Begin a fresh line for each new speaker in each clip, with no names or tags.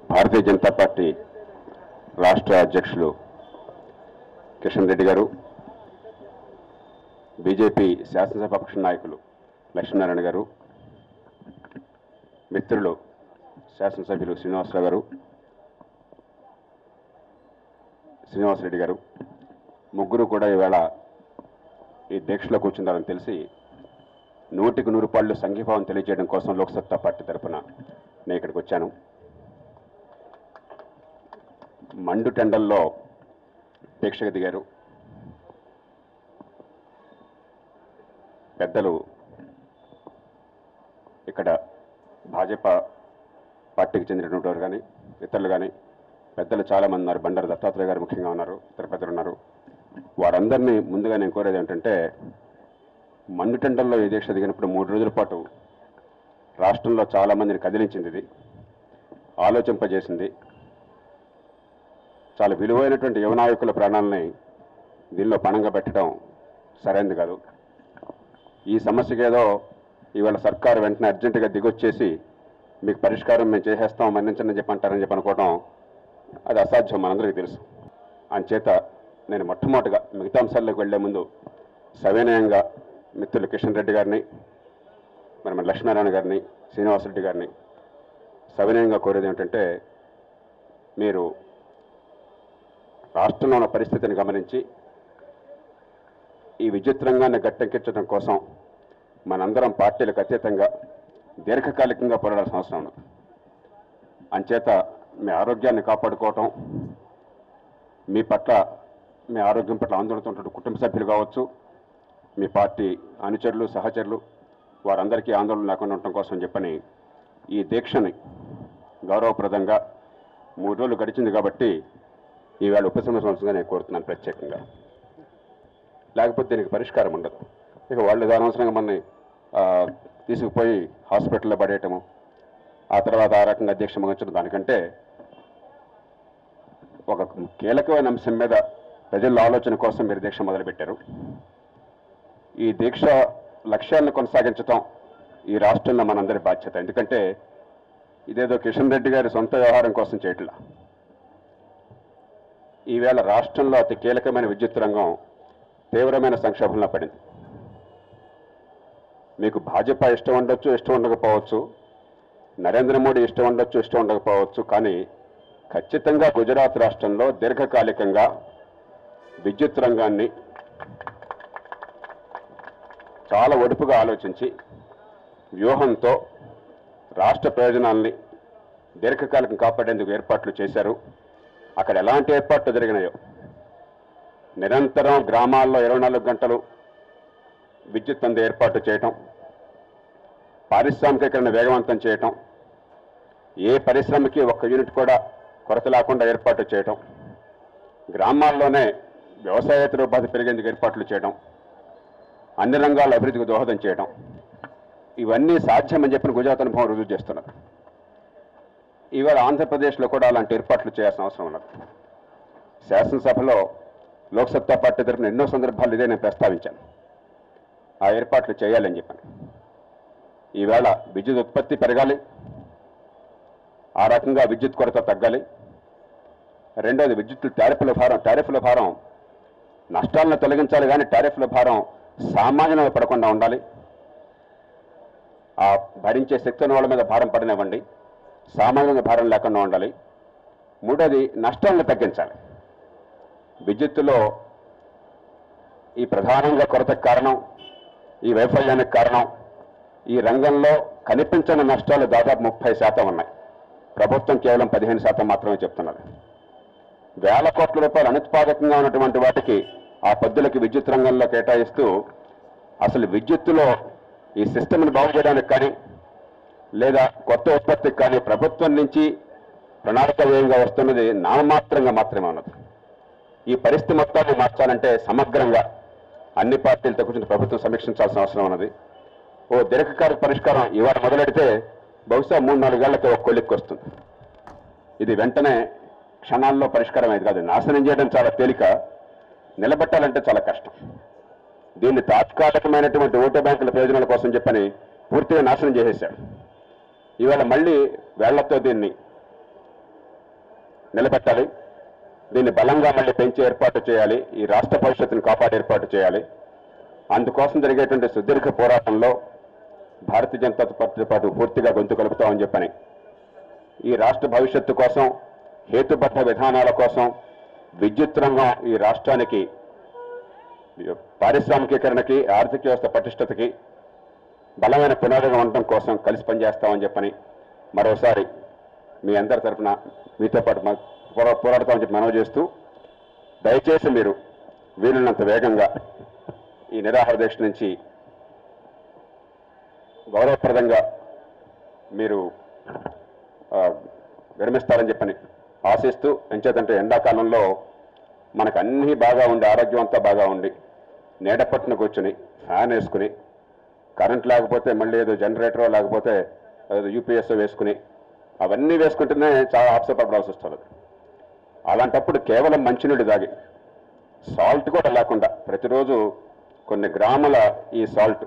Bharatiya Janata party రాష్ట్ర అధ్యక్షులు కిషన్ రెడ్డి గారు, బీజేపీ శాసనసభాపక్ష నాయకులు లక్ష్మీనారాయణ గారు, మిత్రులు శాసనసభ్యులు శ్రీనివాసరెడ్డి గారు ముగ్గురు కూడా ఈవేళ ఈ దీక్షలో కూర్చుందారని తెలిసి 100కి 100 రూపాయలు సంఘీభావం తెలియజేయడం కోసం లోక్సత్తా పార్టీ తరఫున నేను ఇక్కడికి వచ్చాను. మండు టెండల్లో దీక్షకు దిగారు. పెద్దలు ఇక్కడ భాజపా పార్టీకి చెందినటువంటి వారు కానీ ఇతరులు కానీ పెద్దలు చాలామంది ఉన్నారు. బండారు దత్తాత్రేయ గారు ముఖ్యంగా ఉన్నారు, ఇతర పెద్దలు ఉన్నారు. వారందరినీ ముందుగా నేను కోరేది ఏంటంటే, మండు టెండల్లో ఈ దీక్ష దిగినప్పుడు 3 రోజుల పాటు రాష్ట్రంలో చాలామందిని కదిలించింది, ఇది ఆలోచింపజేసింది. చాలా విలువైనటువంటి యువ నాయకుల ప్రాణాలని దీనిలో పణంగా పెట్టడం సరైనది కాదు. ఈ సమస్యకి ఏదో ఇవాళ సర్కారు వెంటనే అర్జెంటుగా దిగొచ్చేసి మీకు పరిష్కారం మేము చేసేస్తాం మన్నించండి అని చెప్పంటారని చెప్పి అనుకోవడం అది అసాధ్యం, మనందరికీ తెలుసు. అంచేత నేను మొట్టమొదటిగా మిగతా అంశాల్లోకి వెళ్లే ముందు సవినయంగా మిత్రులు కిషన్ రెడ్డి గారిని, మన లక్ష్మీనారాయణ గారిని, శ్రీనివాసరెడ్డి గారిని సవినయంగా కోరేది ఏంటంటే, మీరు రాష్ట్రంలో ఉన్న పరిస్థితిని గమనించి ఈ విద్యుత్ రంగాన్ని గట్టెక్కించడం కోసం మనందరం పార్టీలకు అతీతంగా దీర్ఘకాలికంగా పోరాడాల్సిన అవసరం ఉంది. అంచేత మీ ఆరోగ్యాన్ని కాపాడుకోవటం, మీ పట్ల మీ ఆరోగ్యం పట్ల ఆందోళనతో ఉంటున్న కుటుంబ సభ్యులు కావచ్చు, మీ పార్టీ అనుచరులు సహచరులు వారందరికీ ఆందోళన లేకుండా ఉండటం కోసం చెప్పని ఈ దీక్షని గౌరవప్రదంగా 3 రోజులు గడిచింది కాబట్టి ఈవేళ ఉపశమనంగా నేను కోరుతున్నాను ప్రత్యేకంగా. లేకపోతే దీనికి పరిష్కారం ఉండదు. ఇక వాళ్ళు అనవసరంగా మనని తీసుకుపోయి హాస్పిటల్లో పడేయటము, ఆ తర్వాత ఆ రకంగా దీక్ష ముగించడం దానికంటే ఒక కీలకమైన అంశం మీద ప్రజల ఆలోచన కోసం మీరు దీక్ష మొదలుపెట్టారు. ఈ దీక్ష లక్ష్యాలను కొనసాగించడం ఈ రాష్ట్రంలో మనందరి బాధ్యత. ఎందుకంటే ఇదేదో కిషన్ రెడ్డి గారి సొంత వ్యవహారం కోసం చేయట్లా. ఈవేళ రాష్ట్రంలో అతి కీలకమైన విద్యుత్ రంగం తీవ్రమైన సంక్షోభంలో పడింది. మీకు భాజపా ఇష్టం ఉండొచ్చు, ఇష్టం ఉండకపోవచ్చు, నరేంద్ర మోడీ ఇష్టం ఉండొచ్చు, ఇష్టం ఉండకపోవచ్చు, కానీ ఖచ్చితంగా గుజరాత్ రాష్ట్రంలో దీర్ఘకాలికంగా విద్యుత్ రంగాన్ని చాలా ఒడుపుగా ఆలోచించి వ్యూహంతో రాష్ట్ర ప్రయోజనాల్ని దీర్ఘకాలికం కాపాడేందుకు ఏర్పాట్లు చేశారు. అక్కడ ఎలాంటి ఏర్పాట్లు జరిగినాయో, నిరంతరం గ్రామాల్లో 24 గంటలు విద్యుత్ అందే ఏర్పాటు చేయటం, పారిశ్రామికీకరణ వేగవంతం చేయటం, ఏ పరిశ్రమకి 1 యూనిట్ కూడా కొరత లేకుండా ఏర్పాటు చేయటం, గ్రామాల్లోనే వ్యవసాయేతర ఉపాధి పెరిగేందుకు ఏర్పాట్లు చేయడం, అన్ని రంగాల అభివృద్ధికి దోహదం చేయడం, ఇవన్నీ సాధ్యమని చెప్పిన గుజరాత్ అనుభవం రుజువు చేస్తున్నారు. ఇవాళ ఆంధ్రప్రదేశ్లో కూడా అలాంటి ఏర్పాట్లు చేయాల్సిన అవసరం ఉన్నది. శాసనసభలో లోక్సత్తా పార్టీ తరఫున ఎన్నో సందర్భాలు ఇదే నేను ప్రస్తావించాను. ఆ ఏర్పాట్లు చేయాలని చెప్పాను. ఈవేళ విద్యుత్ ఉత్పత్తి పెరగాలి, ఆ రకంగా విద్యుత్ కొరత తగ్గాలి. రెండోది విద్యుత్ టారిఫ్ల భారం నష్టాలను తొలగించాలి, కానీ టారిఫ్ల భారం సామాన్యంగా పడకుండా ఉండాలి. ఆ భరించే శక్తి ఉన్న వాళ్ళ మీద భారం పడనివ్వండి, సామాన్యంగా భారం లేకుండా ఉండాలి. మూడోది నష్టాలను తగ్గించాలి. విద్యుత్తులో ఈ ప్రధానంగా కొరతకు కారణం, ఈ వైఫల్యానికి కారణం, ఈ రంగంలో కనిపించని నష్టాలు దాదాపు 30% ఉన్నాయి. ప్రభుత్వం కేవలం 15% మాత్రమే చెప్తున్నది. వేల కోట్ల రూపాయలు అనుత్పాదకంగా ఉన్నటువంటి వాటికి ఆ పద్దులకి విద్యుత్ రంగంలో కేటాయిస్తూ అసలు విద్యుత్తులో ఈ సిస్టమ్ని బాగు చేయడానికి కానీ లేదా కొత్త ఉత్పత్తికి కానీ ప్రభుత్వం నుంచి ప్రణాళిక వ్యయంగా వస్తున్నది నామమాత్రంగా మాత్రమే ఉన్నది. ఈ పరిస్థితి మొత్తాన్ని మార్చాలంటే సమగ్రంగా అన్ని పార్టీలతో కూర్చొని ప్రభుత్వం సమీక్షించాల్సిన అవసరం ఉన్నది. ఓ దీర్ఘకాలిక పరిష్కారం ఇవాళ మొదలెడితే బహుశా 3-4 ఏళ్లకి ఒక కొలిక్కి వస్తుంది. ఇది వెంటనే క్షణాల్లో పరిష్కారం అయింది కాదు. నాశనం చేయడం చాలా తేలిక, నిలబెట్టాలంటే చాలా కష్టం. దీన్ని తాత్కాలికమైనటువంటి ఓటు బ్యాంకుల ప్రయోజనాల కోసం చెప్పని పూర్తిగా నాశనం చేసేశారు. ఇవాళ మళ్ళీ వేళ్లతో దీన్ని నిలబెట్టాలి, దీన్ని బలంగా మళ్ళీ పెంచి ఏర్పాటు చేయాలి, ఈ రాష్ట్ర భవిష్యత్తును కాపాడే ఏర్పాటు చేయాలి. అందుకోసం జరిగేటువంటి సుదీర్ఘ పోరాటంలో భారతీయ జనతా పార్టీతో పాటు పూర్తిగా గొంతు కలుపుతామని చెప్పని, ఈ రాష్ట్ర భవిష్యత్తు కోసం, హేతుబద్ధ విధానాల కోసం, విద్యుత్ రంగం ఈ రాష్ట్రానికి పారిశ్రామికీకరణకి, ఆర్థిక వ్యవస్థ పటిష్టతకి బలమైన పునాదిగా ఉండటం కోసం కలిసి పనిచేస్తామని చెప్పని మరోసారి మీ అందరి తరఫున మీతో పాటు పోరాడతామని చెప్పి మనవి చేస్తూ, దయచేసి మీరు వీలున్నంత వేగంగా ఈ నిరాహార దీక్ష నుంచి గౌరవప్రదంగా మీరు విరమిస్తారని చెప్పని ఆశిస్తూ, ఎంచేతంటే ఎండాకాలంలో మనకు అన్నీ బాగా ఉండి, ఆరోగ్యం అంతా బాగా ఉండి, నీడ పట్టున కూర్చుని ఫ్యాన్ వేసుకుని, కరెంట్ లేకపోతే మళ్ళీ ఏదో జనరేటరో లేకపోతే ఏదో యూపీఎస్ఓ వేసుకుని, అవన్నీ వేసుకుంటేనే చాలా ఆప్సపడాల్సి వస్తుంది. అలాంటప్పుడు కేవలం మంచినీళ్ళు తాగి, సాల్ట్ కూడా లేకుండా, ప్రతిరోజు కొన్ని గ్రాముల ఈ సాల్ట్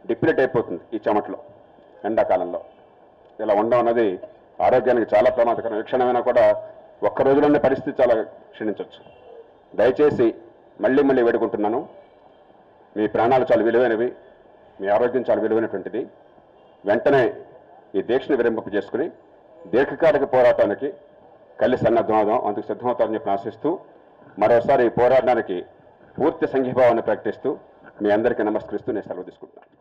డిప్లీట్ అయిపోతుంది ఈ చెమటలో ఎండాకాలంలో. ఇలా ఉండడం అన్నది ఆరోగ్యానికి చాలా ప్రమాదకరం. ఏ క్షణమైనా కూడా ఒక్క రోజులోనే పరిస్థితి చాలా క్షీణించవచ్చు. దయచేసి మళ్ళీ మళ్ళీ వేడుకుంటున్నాను, మీ ప్రాణాలు చాలా విలువైనవి, మీ ఆరోగ్యం చాలా విలువైనటువంటిది. వెంటనే ఈ దీక్షను విరమింపు చేసుకుని దీర్ఘకాలిక పోరాటానికి కలిసి సన్నద్ధమవుదాం, అందుకు సిద్ధమవుతామని చెప్పి ఆశిస్తూ, మరోసారి ఈ పోరాటానికి పూర్తి సంఘీభావాన్ని ప్రకటిస్తూ మీ అందరికీ నమస్కరిస్తూ నేను సెలవు తీసుకుంటున్నాను.